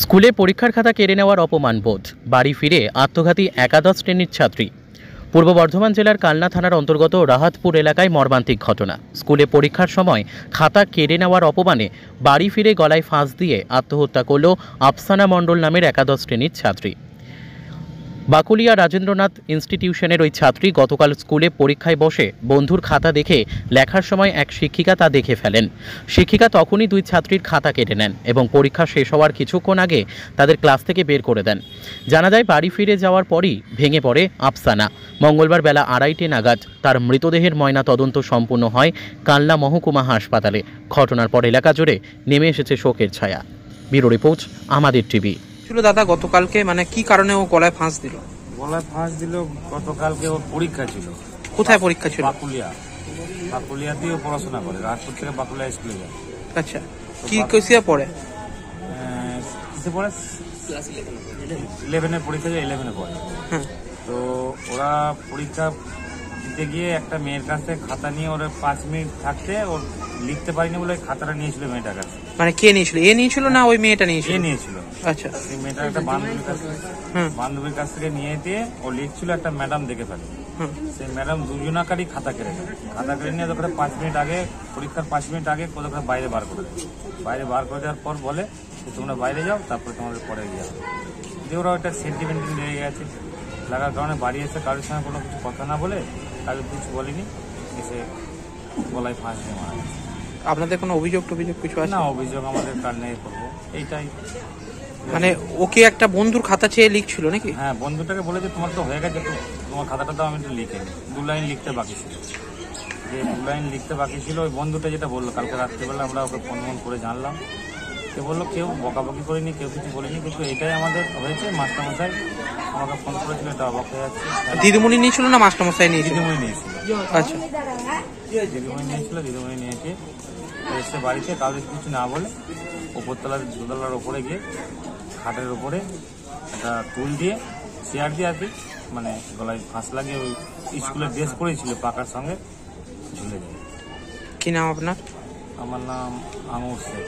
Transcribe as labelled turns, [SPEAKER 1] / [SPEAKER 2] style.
[SPEAKER 1] স্কুলে পরীক্ষার খাতা কেড়ে নেওয়ার অপমানবোধ, বাড়ি ফিরে আত্মঘাতী একাদশ শ্রেণীর ছাত্রী। পূর্ব বর্ধমান জেলার কালনা থানার অন্তর্গত রাহাতপুর এলাকায় মর্মান্তিক ঘটনা। স্কুলে পরীক্ষার সময় খাতা কেড়ে নেওয়ার অপমানে বাড়ি ফিরে গলায় ফাঁস দিয়ে আত্মহত্যা করল আফসানা মণ্ডল নামের একাদশ শ্রেণীর ছাত্রী। বাকুলিয়া রাজেন্দ্রনাথ ইনস্টিটিউশনের ওই ছাত্রী গতকাল স্কুলে পরীক্ষায় বসে বন্ধুর খাতা দেখে লেখার সময় এক শিক্ষিকা তা দেখে ফেলেন। শিক্ষিকা তখনই দুই ছাত্রীর খাতা কেটে নেন এবং পরীক্ষা শেষ হওয়ার কিছুক্ষণ আগে তাদের ক্লাস থেকে বের করে দেন। জানা যায়, বাড়ি ফিরে যাওয়ার পরই ভেঙে পড়ে আফসানা। মঙ্গলবার বেলা 2:30 নাগাদ তার মৃতদেহের ময়না তদন্ত সম্পূর্ণ হয় কালনা মহকুমা হাসপাতালে। ঘটনার পর এলাকা জুড়ে নেমে এসেছে শোকের ছায়া। ব্যুরো রিপোর্ট, আমাদের টিভি।
[SPEAKER 2] দাদা গতকালকে কি কারণে ও গলায় ফাঁস দিল?
[SPEAKER 3] গতকালকে ওর পরীক্ষা ছিল।
[SPEAKER 2] কোথায় পরীক্ষা ছিল?
[SPEAKER 3] বাকুলিয়াতেই ও পড়াশোনা করে, রাজপুর থেকে বাকুলিয়া স্কুলে যায়।
[SPEAKER 2] আচ্ছা, কি কিসে পড়ে?
[SPEAKER 3] কিসে পড়ে? ক্লাস 11 পরীক্ষা, 11 পড়ে। তো ওরা পরীক্ষা দিতে গিয়ে একটা মেয়ের কাছে খাতা নিয়ে ওরা 5 মিনিট থাকতে ওর লিখতে পারিনি বলে খাতাটা নিয়েছিল মেয়েটার কাছে।
[SPEAKER 2] কে নিয়েছিল? এ নিয়েছিল না ওই মেয়েটা নিয়েছিল?
[SPEAKER 3] এ নিয়েছিল।
[SPEAKER 2] আচ্ছা,
[SPEAKER 3] সেই মেয়েটার একটা বান্ধবীর কাছ থেকে নিয়ে দিয়ে ও লিখছিল, একটা ম্যাডাম দেখে ফেলে। সেই ম্যাডাম দুজনাকারই খাতা কেড়ে নিয়ে ওখানে 5 মিনিট আগে, পরীক্ষার 5 মিনিট আগে ওখানে বাইরে বার করে দেয়। বাইরে বার করে দেওয়ার পর বলে তোমরা বাইরে যাও, তারপরে তোমাদের পরে গিয়ে যে ওরা ওইটা সেন্টিমেন্টাল লেগে গেছে। লাগার কারণে বাড়ি এসে কারোর সঙ্গে কোনো কিছু কথা না বলে, কারোর কিছু বলিনি, এসে গলায় ফাঁস দিয়ে মারা গেছে।
[SPEAKER 2] আপনাদের কোনো অভিযোগ কিছু আছে?
[SPEAKER 3] না, অভিযোগ আমাদের কার নেই করবো, এইটাই।
[SPEAKER 2] ওকে একটা বন্ধুর খাতা চেয়ে লিখছিল নাকি?
[SPEAKER 3] হ্যাঁ, বন্ধুটাকে বলেছে তোমার তো হয়ে গেছে, তোমার খাতাটা দাও, আমি একটু লিখে নিই। 2 লাইন লিখতে বাকি ছিল। যে 2 লাইন লিখতে বাকি ছিল, ওই বন্ধুটা যেটা বললো, কালকে রাত্রিবেলা আমরা ওকে ফোন করে জানলাম। সে বললো কেউ বকাবকি করিনি, কেউ কিছু বলিনি, কিন্তু এটাই আমাদের হয়েছে। মাস্টারমশাই আমাকে ফোন করেছিল, এটা অবাক হয়ে যাচ্ছে।
[SPEAKER 2] দিদিমণি নিয়েছিল না মাস্টারমশাই নিয়েছিল?
[SPEAKER 3] দিদিমণি নিয়েছিল।
[SPEAKER 2] আচ্ছা,
[SPEAKER 3] দিদিমণি নিয়েছে। এসে বাড়িতে কাউকে কিছু না বলে দোতলার ওপরে গিয়ে খাটের ওপরে একটা টুল দিয়ে, চেয়ার দিয়ে আর কি, গলায় ফাঁস লাগিয়ে ওই স্কুলের ড্রেস পরেছিল পাকার সঙ্গে ঝুলে যায়।
[SPEAKER 2] কি নাম আপনার?
[SPEAKER 3] আমার নাম আঙুর শেখ।